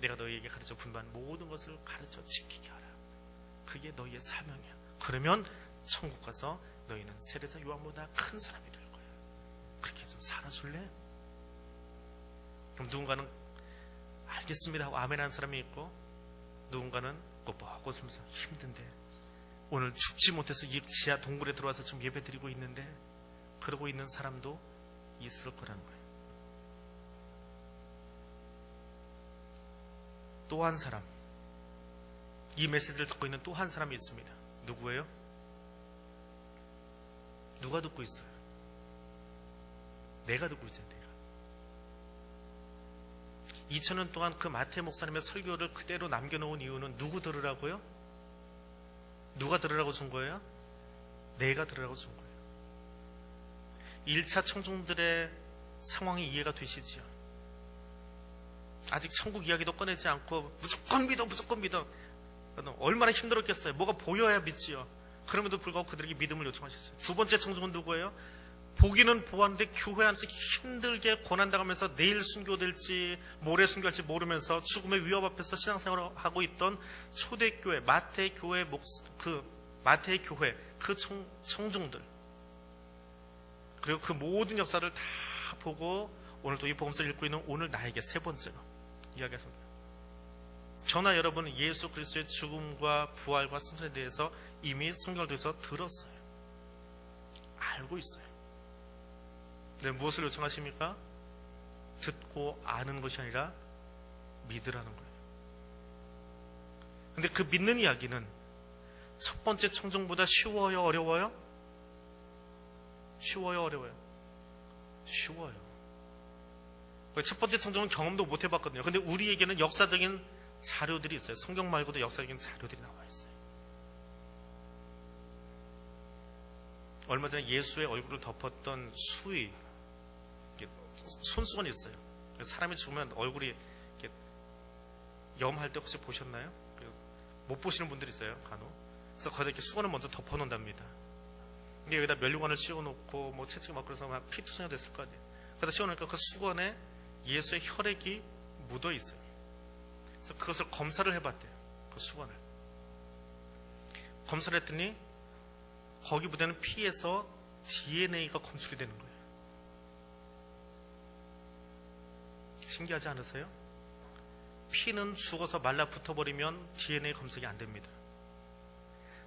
내가 너희에게 가르쳐 분부한 모든 것을 가르쳐 지키게 하라. 그게 너희의 사명이야. 그러면 천국 가서 너희는 세례자 요한보다 큰 사람이 될 거야. 그렇게 좀 살아줄래? 그럼 누군가는 알겠습니다 하고 아멘 하는 사람이 있고 누군가는 ቁ뻑 웃으면서 힘든데 오늘 죽지 못해서 이 지하 동굴에 들어와서 지금 예배 드리고 있는데 그러고 있는 사람도 있을 거라는 거예요. 또 한 사람, 이 메시지를 듣고 있는 또 한 사람이 있습니다. 누구예요? 누가 듣고 있어요? 내가 듣고 있잖아요. 내가. 2000년 동안 그 마태 목사님의 설교를 그대로 남겨놓은 이유는 누구 들으라고요? 누가 들으라고 준 거예요? 내가 들으라고 준 거예요. 1차 청중들의 상황이 이해가 되시지요? 아직 천국 이야기도 꺼내지 않고 무조건 믿어 무조건 믿어 얼마나 힘들었겠어요. 뭐가 보여야 믿지요. 그럼에도 불구하고 그들에게 믿음을 요청하셨어요. 두 번째 청중은 누구예요? 보기는 보았는데 교회 안에서 힘들게 고난당하면서 내일 순교될지 모레 순교할지 모르면서 죽음의 위협 앞에서 신앙생활을 하고 있던 초대교회 마태의 교회 그 청중들 그리고 그 모든 역사를 다 보고 오늘 또 이 복음서를 읽고 있는 오늘 나에게 세 번째로 이야기했습니다. 저나 여러분은 예수 그리스도의 죽음과 부활과 승천에 대해서 이미 성경을 통해서 들었어요. 알고 있어요. 근데 무엇을 요청하십니까? 듣고 아는 것이 아니라 믿으라는 거예요. 근데 그 믿는 이야기는 첫 번째 청중보다 쉬워요? 어려워요? 쉬워요? 어려워요? 쉬워요. 첫 번째 청정은 경험도 못 해봤거든요. 근데 우리에게는 역사적인 자료들이 있어요. 성경 말고도 역사적인 자료들이 나와 있어요. 얼마 전에 예수의 얼굴을 덮었던 수의, 손수건이 있어요. 사람이 죽으면 얼굴이 염할 때 혹시 보셨나요? 못 보시는 분들이 있어요, 간혹. 그래서 거기다 이렇게 수건을 먼저 덮어놓는답니다. 근데 여기다 면류관을 씌워놓고 뭐 채찍이 막 그래서 막 피투성이 됐을 거 아니에요. 그래서 씌워놓으니까 그 수건에 예수의 혈액이 묻어 있어요. 그래서 그것을 검사를 해봤대요. 그 수건을 검사를 했더니 거기 묻어있는 피에서 DNA가 검출이 되는 거예요. 신기하지 않으세요? 피는 죽어서 말라붙어버리면 DNA 검색이 안 됩니다.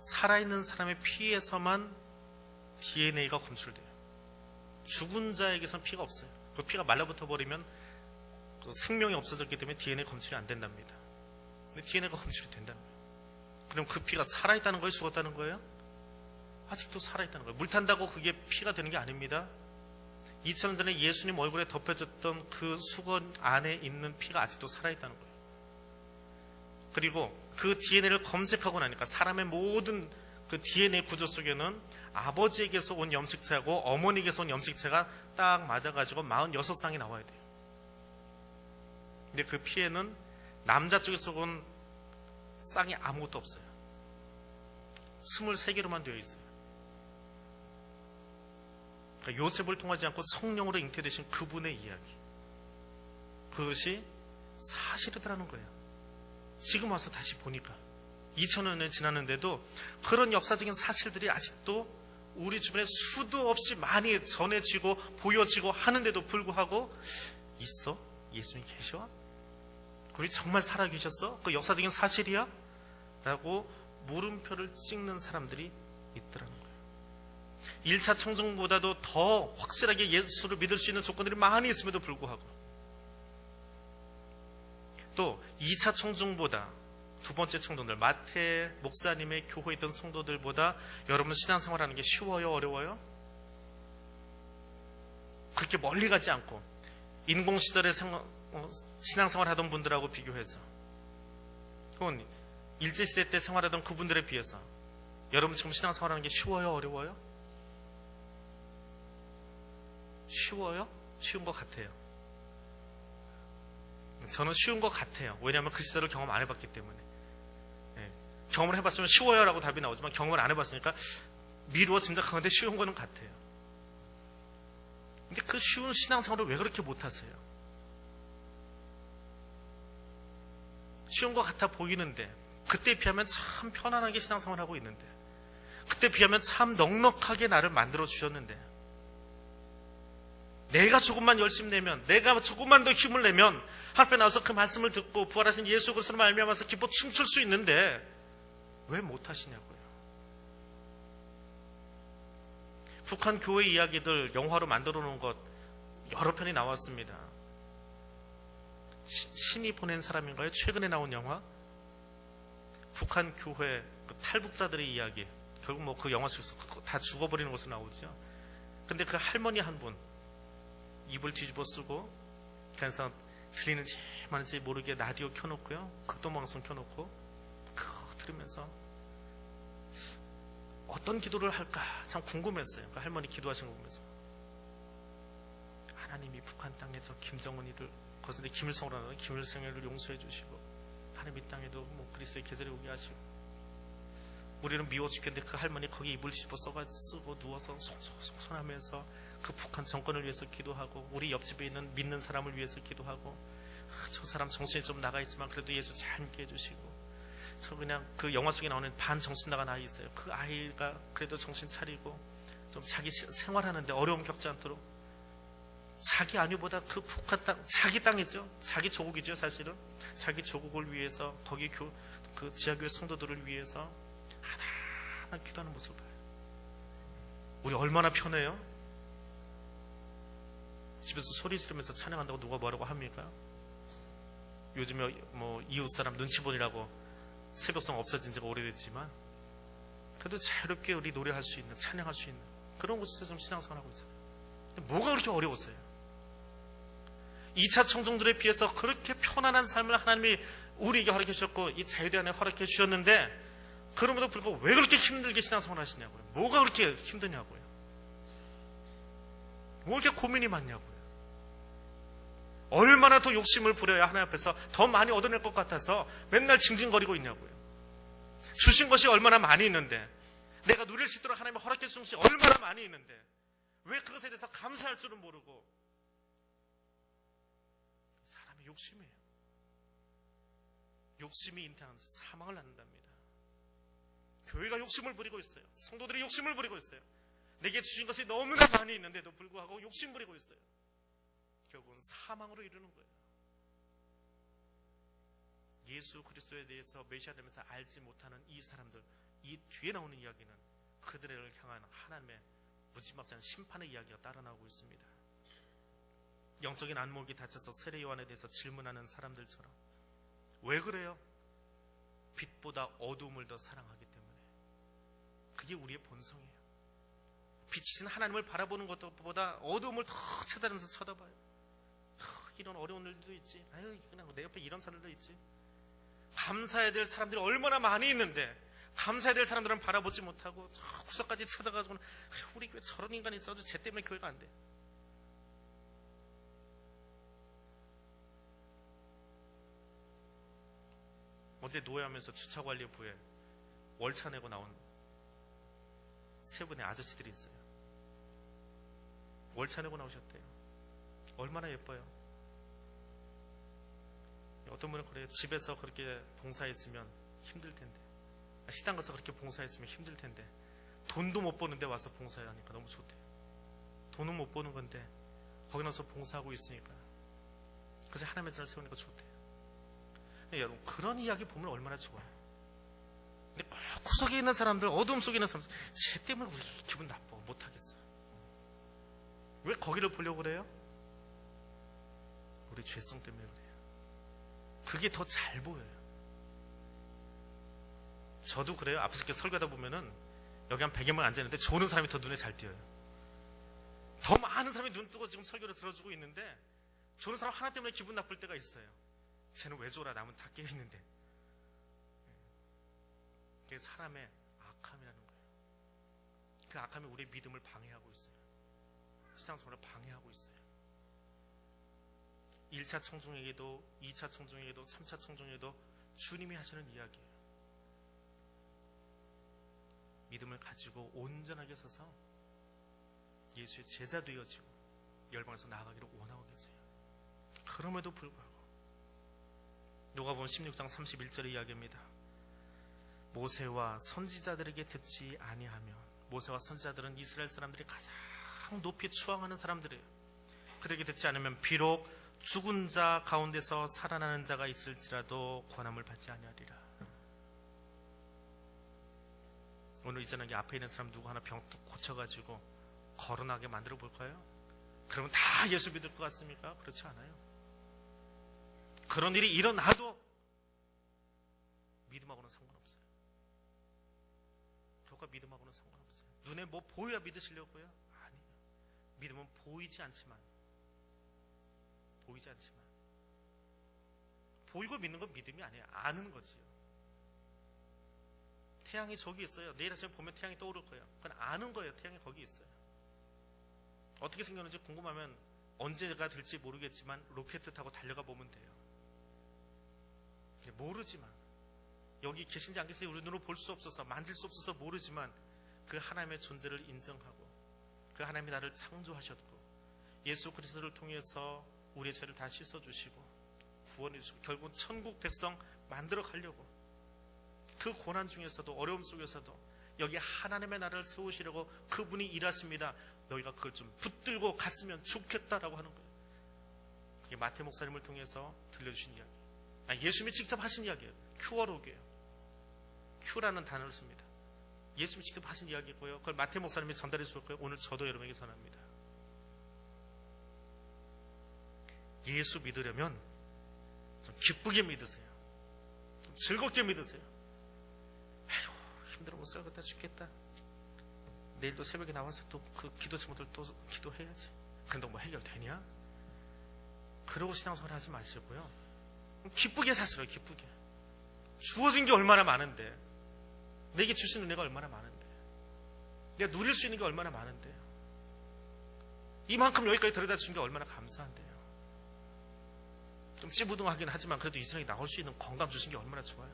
살아있는 사람의 피에서만 DNA가 검출돼요. 죽은 자에게선 피가 없어요. 그 피가 말라붙어버리면 그 생명이 없어졌기 때문에 DNA 검출이 안 된답니다. 근데 DNA가 검출이 된다는 거예요. 그럼 그 피가 살아있다는 거예요? 죽었다는 거예요? 아직도 살아있다는 거예요. 물 탄다고 그게 피가 되는 게 아닙니다. 2000년 전에 예수님 얼굴에 덮여졌던 그 수건 안에 있는 피가 아직도 살아있다는 거예요. 그리고 그 DNA를 검색하고 나니까 사람의 모든 그 DNA 구조 속에는 아버지에게서 온 염색체하고 어머니에게서 온 염색체가 딱 맞아가지고 46쌍이 나와야 돼요. 근데 그 피에는 남자 쪽에서 온 쌍이 아무것도 없어요. 23개로만 되어 있어요. 그러니까 요셉을 통하지 않고 성령으로 잉태되신 그분의 이야기, 그것이 사실이더라는 거예요. 지금 와서 다시 보니까 2000년이 지났는데도 그런 역사적인 사실들이 아직도 우리 주변에 수도 없이 많이 전해지고 보여지고 하는데도 불구하고 있어? 예수님 계셔? 그게 정말 살아계셨어? 그 역사적인 사실이야? 라고 물음표를 찍는 사람들이 있더라는 거예요. 1차 청정보다도 더 확실하게 예수를 믿을 수 있는 조건들이 많이 있음에도 불구하고 또 2차 청정보다 두 번째 청정들, 마태 목사님의 교회에 있던 성도들보다 여러분 신앙생활하는 게 쉬워요? 어려워요? 그렇게 멀리 가지 않고 인공시절에 신앙생활 하던 분들하고 비교해서 혹은 일제시대 때 생활하던 그분들에 비해서 여러분 지금 신앙생활하는 게 쉬워요? 어려워요? 쉬워요? 쉬운 것 같아요. 저는 쉬운 것 같아요. 왜냐하면 그 시절을 경험 안 해봤기 때문에. 경험을 해봤으면 쉬워요 라고 답이 나오지만 경험을 안 해봤으니까 미루어 짐작하는데 쉬운 거는 같아요. 근데 그 쉬운 신앙생활을 왜 그렇게 못하세요? 쉬운 것 같아 보이는데 그때에 비하면 참 편안하게 신앙생활을 하고 있는데 그때에 비하면 참 넉넉하게 나를 만들어 주셨는데 내가 조금만 열심히 내면 내가 조금만 더 힘을 내면 하나님 앞에 나와서 그 말씀을 듣고 부활하신 예수 그리스도로 말미암아서 기뻐 춤출 수 있는데 왜 못하시냐고요. 북한 교회 이야기들 영화로 만들어 놓은 것 여러 편이 나왔습니다. 신이 보낸 사람인가요? 최근에 나온 영화 북한 교회 그 탈북자들의 이야기. 결국 뭐 그 영화 속에서 다 죽어버리는 것으로 나오죠. 근데 그 할머니 한 분 입을 뒤집어 쓰고 그래서 들리는지 마는지 모르게 라디오 켜놓고요, 극동방송 켜놓고 그거 들으면서 어떤 기도를 할까 참 궁금했어요. 그 할머니 기도하신 거 보면서 하나님이 북한 땅에 저 김정은이를 거기서 김일성으로 하는 김일성을 용서해 주시고 하나님 이 땅에도 뭐 그리스도의 계절이 오게 하시고 우리는 미워 죽겠는데 그 할머니 거기 이불 뒤집어 쓰고 누워서 송송송송하면서 그 북한 정권을 위해서 기도하고 우리 옆집에 있는 믿는 사람을 위해서 기도하고 저 사람 정신이 좀 나가 있지만 그래도 예수 잘 믿게 해주시고 저 그냥 그 영화 속에 나오는 반 정신 나간 아이 있어요. 그 아이가 그래도 정신 차리고 좀 자기 생활하는데 어려움 겪지 않도록 자기 안위보다 그 북한 땅 자기 땅이죠. 자기 조국이죠. 사실은 자기 조국을 위해서 거기 그 지하교회 성도들을 위해서 하나하나 기도하는 모습을 봐요. 우리 얼마나 편해요? 집에서 소리 지르면서 찬양한다고 누가 뭐라고 합니까? 요즘에 뭐 이웃사람 눈치 보느라고 새벽성 없어진 지가 오래됐지만 그래도 자유롭게 우리 노래할 수 있는 찬양할 수 있는 그런 곳에서 좀 신앙생활하고 있잖아요. 뭐가 그렇게 어려웠어요? 2차 청중들에 비해서 그렇게 편안한 삶을 하나님이 우리에게 허락해 주셨고 이 자유대안에 허락해 주셨는데 그럼에도 불구하고 왜 그렇게 힘들게 신앙생활 하시냐고요? 뭐가 그렇게 힘드냐고요? 뭐 이렇게 고민이 많냐고요? 얼마나 더 욕심을 부려야 하나님 앞에서 더 많이 얻어낼 것 같아서 맨날 징징거리고 있냐고요? 주신 것이 얼마나 많이 있는데, 내가 누릴 수 있도록 하나님이 허락해 주신 것이 얼마나 많이 있는데 왜 그것에 대해서 감사할 줄은 모르고. 사람의 욕심이에요. 욕심이 잉태하는 사망을 낳는답니다. 교회가 욕심을 부리고 있어요. 성도들이 욕심을 부리고 있어요. 내게 주신 것이 너무나 많이 있는데도 불구하고 욕심 부리고 있어요. 결국은 사망으로 이르는 거예요. 예수 그리스도에 대해서 메시아 되면서 알지 못하는 이 사람들, 이 뒤에 나오는 이야기는 그들을 향한 하나님의 무지막지한 심판의 이야기가 따라 나오고 있습니다. 영적인 안목이 닫혀서 세례 요한에 대해서 질문하는 사람들처럼, 왜 그래요? 빛보다 어두움을 더 사랑하기 때문에. 그게 우리의 본성이에요. 빛이신 하나님을 바라보는 것보다 어두움을 더 쳐다보면서 쳐다봐요. 이런 어려운 일도 있지. 아유, 그냥 내 옆에 이런 사람들도 있지. 감사해야 될 사람들이 얼마나 많이 있는데 감사해야 될 사람들은 바라보지 못하고 저 구석까지 찾아가지고는 우리 교회 저런 인간이 있어도 쟤 때문에 교회가 안 돼. 어제 노예하면서 주차관리부에 월차 내고 나온 세 분의 아저씨들이 있어요. 월차 내고 나오셨대요. 얼마나 예뻐요. 어떤 분은 그래요. 집에서 그렇게 봉사했으면 힘들 텐데, 시당 가서 그렇게 봉사했으면 힘들 텐데, 돈도 못 버는데 와서 봉사하니까 너무 좋대요. 돈은 못 버는 건데 거기 나서 봉사하고 있으니까 그래서 하나님의 자를 세우니까 좋대요. 근데 여러분, 그런 이야기 보면 얼마나 좋아요. 근데 꼭 구석에 있는 사람들, 어두움 속에 있는 사람들, 쟤 때문에 우리 기분 나빠, 못하겠어요. 왜 거기를 보려고 그래요? 우리 죄성 때문에 그래요. 그게 더 잘 보여요. 저도 그래요. 앞에서 이렇게 설교하다 보면은 여기 한 100여명 앉아있는데 조는 사람이 더 눈에 잘 띄어요. 더 많은 사람이 눈 뜨고 지금 설교를 들어주고 있는데 조는 사람 하나 때문에 기분 나쁠 때가 있어요. 쟤는 왜 졸아? 남은 다 깨어있는데. 그게 사람의 악함이라는 거예요. 그 악함이 우리의 믿음을 방해하고 있어요. 신앙생활을 방해하고 있어요. 1차 청중에게도 2차 청중에게도 3차 청중에게도 주님이 하시는 이야기예요. 믿음을 가지고 온전하게 서서 예수의 제자 되어지고 열방에서 나아가기를 원하고 계세요. 그럼에도 불구하고 누가복음 16장 31절의 이야기입니다. 모세와 선지자들에게 듣지 아니하면, 모세와 선지자들은 이스라엘 사람들이 가장 높이 추앙하는 사람들이에요. 그들에게 듣지 않으면 비록 죽은 자 가운데서 살아나는 자가 있을지라도 권함을 받지 아니하리라. 오늘 이 저녁에 앞에 있는 사람 누구 하나 병 뚝 고쳐가지고 거론하게 만들어 볼까요? 그러면 다 예수 믿을 것 같습니까? 그렇지 않아요. 그런 일이 일어나도 믿음하고는 상관없어요. 그것과 믿음하고는 상관없어요. 눈에 뭐 보여야 믿으시려고요? 아니에요. 믿음은 보이지 않지만 보이고 믿는 건 믿음이 아니에요. 아는 거지요. 태양이 저기 있어요. 내일 아침에 보면 태양이 떠오를 거예요. 그건 아는 거예요. 태양이 거기 있어요. 어떻게 생겼는지 궁금하면 언제가 될지 모르겠지만 로켓 타고 달려가 보면 돼요. 모르지만, 여기 계신지 안 계신지 우리 눈으로 볼 수 없어서, 만질 수 없어서 모르지만 그 하나님의 존재를 인정하고 그 하나님이 나를 창조하셨고 예수 그리스도를 통해서 우리의 죄를 다 씻어주시고 구원해 주시고 결국 천국 백성 만들어 가려고, 그 고난 중에서도 어려움 속에서도 여기 하나님의 나라를 세우시려고 그분이 일하십니다. 너희가 그걸 좀 붙들고 갔으면 좋겠다라고 하는 거예요. 그게 마태 목사님을 통해서 들려주신 이야기, 예수님이 직접 하신 이야기예요. 큐어록이에요. 큐라는 단어를 씁니다. 예수님이 직접 하신 이야기고요. 그걸 마태 목사님이 전달해 주셨고요. 오늘 저도 여러분에게 전합니다. 예수 믿으려면 좀 기쁘게 믿으세요. 좀 즐겁게 믿으세요. 아이고, 힘들어 못 살겠다, 죽겠다. 내일도 새벽에 나와서 또 그 기도 제목들 또 기도해야지. 근데 뭐 해결되냐? 그러고 신앙생활 하지 마시고요. 기쁘게 사세요. 기쁘게. 주어진 게 얼마나 많은데, 내게 주신 은혜가 얼마나 많은데, 내가 누릴 수 있는 게 얼마나 많은데요. 이만큼 여기까지 데려다 준 게 얼마나 감사한데요. 좀 찌부둥하긴 하지만 그래도 이 세상에 나올 수 있는 건강 주신 게 얼마나 좋아요.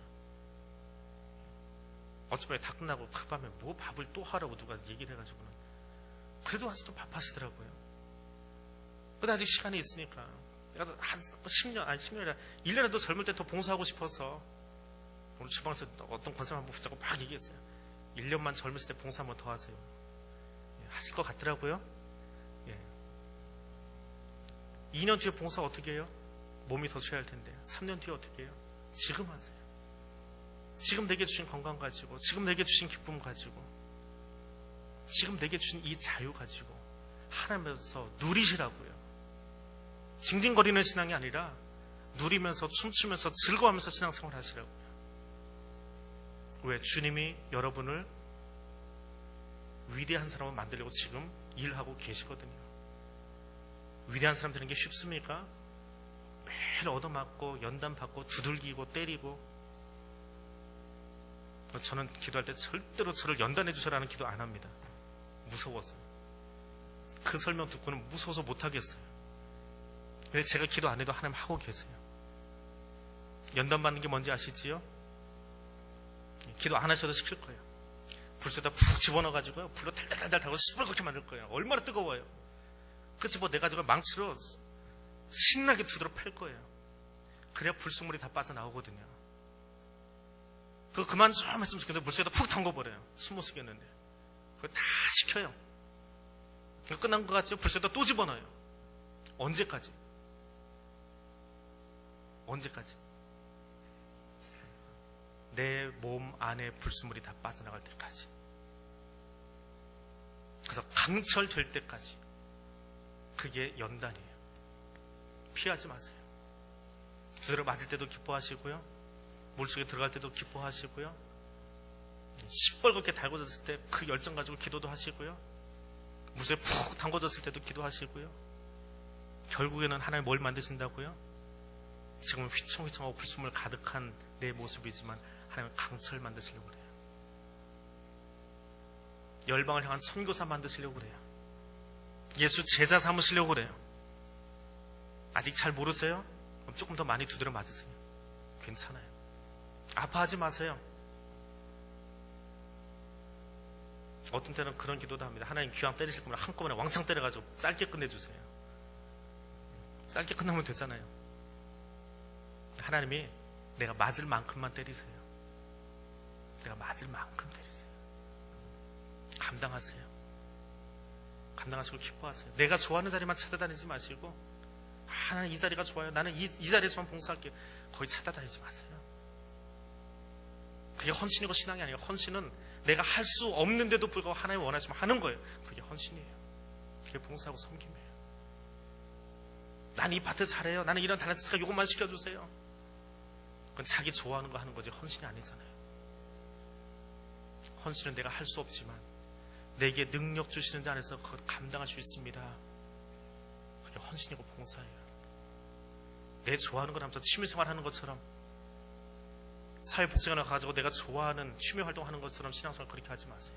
어쩌면 다 끝나고 그 밤에 뭐 밥을 또 하라고 누가 얘기를 해가지고는 그래도 와서 또 밥 하시더라고요. 근데 아직 시간이 있으니까 내가 한 10년, 아니 10년이 아니라 1년에도 젊을 때 더 봉사하고 싶어서 오늘 주방에서 어떤 권사님 한번 붙잡고 막 얘기했어요. 1년만 젊으실 때 봉사 한번 더 하세요. 하실 것 같더라고요. 2년 뒤에 봉사 어떻게 해요? 몸이 더 취할 텐데 3년 뒤에 어떻게 해요? 지금 하세요. 지금 내게 주신 건강 가지고, 지금 내게 주신 기쁨 가지고, 지금 내게 주신 이 자유 가지고 하나님께서 누리시라고요. 징징거리는 신앙이 아니라 누리면서 춤추면서 즐거워하면서 신앙생활 하시라고요. 왜? 주님이 여러분을 위대한 사람을 만들려고 지금 일하고 계시거든요. 위대한 사람 되는 게 쉽습니까? 매일 얻어맞고 연단받고 두들기고 때리고. 저는 기도할 때 절대로 저를 연단해 주셔라는 기도 안 합니다. 무서워서. 그 설명 듣고는 무서워서 못하겠어요. 근데 제가 기도 안 해도 하나님 하고 계세요. 연단받는 게 뭔지 아시지요? 기도 안 하셔도 시킬 거예요. 불에다 푹 집어넣어가지고요, 불로 달달달달 달고 시뻘겋게 만들 거예요. 얼마나 뜨거워요. 그 집어내가지고 망치로 신나게 두드러 팰 거예요. 그래야 불순물이 다 빠져나오거든요. 그거 그만 좀 했으면 좋겠는데 물속에다 푹 담궈버려요. 숨 못 쉬겠는데. 그거 다 식혀요. 그거 끝난 것 같죠? 불속에다 또 집어넣어요. 언제까지? 언제까지? 내 몸 안에 불순물이 다 빠져나갈 때까지. 그래서 강철될 때까지. 그게 연단이에요. 피하지 마세요. 두드려 맞을 때도 기뻐하시고요, 물속에 들어갈 때도 기뻐하시고요, 시뻘겋게 달궈졌을 때 그 열정 가지고 기도도 하시고요, 물속에 푹 담궈졌을 때도 기도하시고요. 결국에는 하나님 뭘 만드신다고요? 지금은 휘청휘청하고 불순물 가득한 내 모습이지만 하나님은 강철 만드시려고 그래요. 열방을 향한 선교사 만드시려고 그래요. 예수 제자 삼으시려고 그래요. 아직 잘 모르세요? 그럼 조금 더 많이 두드려 맞으세요. 괜찮아요. 아파하지 마세요. 어떤 때는 그런 기도도 합니다. 하나님 귀왕 때리실 거면 한꺼번에 왕창 때려가지고 짧게 끝내주세요. 짧게 끝나면 되잖아요. 하나님이 내가 맞을 만큼만 때리세요. 내가 맞을 만큼 때리세요. 감당하세요. 감당하시고 기뻐하세요. 내가 좋아하는 자리만 찾아다니지 마시고, 나는 이 자리가 좋아요, 나는 이 자리에서만 봉사할게요, 거기 찾아다니지 마세요. 그게 헌신이고 신앙이 아니에요. 헌신은 내가 할 수 없는데도 불구하고 하나님 원하시면 하는 거예요. 그게 헌신이에요. 그게 봉사하고 섬김이에요. 나는 이 파트 잘해요, 나는 이런 탤런트가 이것만 시켜주세요. 그건 자기 좋아하는 거 하는 거지 헌신이 아니잖아요. 헌신은 내가 할 수 없지만 내게 능력 주시는 자 안에서 그걸 감당할 수 있습니다. 그게 헌신이고 봉사예요. 내 좋아하는 걸 하면서 취미생활 하는 것처럼, 사회복지관을 가지고 내가 좋아하는 취미활동 하는 것처럼 신앙생활 그렇게 하지 마세요.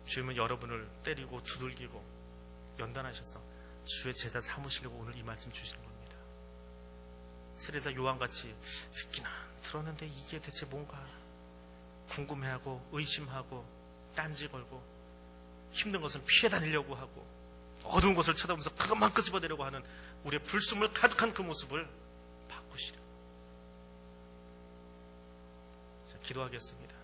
주님은 여러분을 때리고 두들기고 연단하셔서 주의 제자 삼으시려고 오늘 이 말씀 주시는 겁니다. 세례자 요한같이 듣기는 들었는데 이게 대체 뭔가 궁금해하고 의심하고 딴지 걸고 힘든 것은 피해 다니려고 하고 어두운 것을 쳐다보면서 그것만 끄집어내려고 하는 우리의 불순물 가득한 그 모습을 바꾸시려. 자, 기도하겠습니다.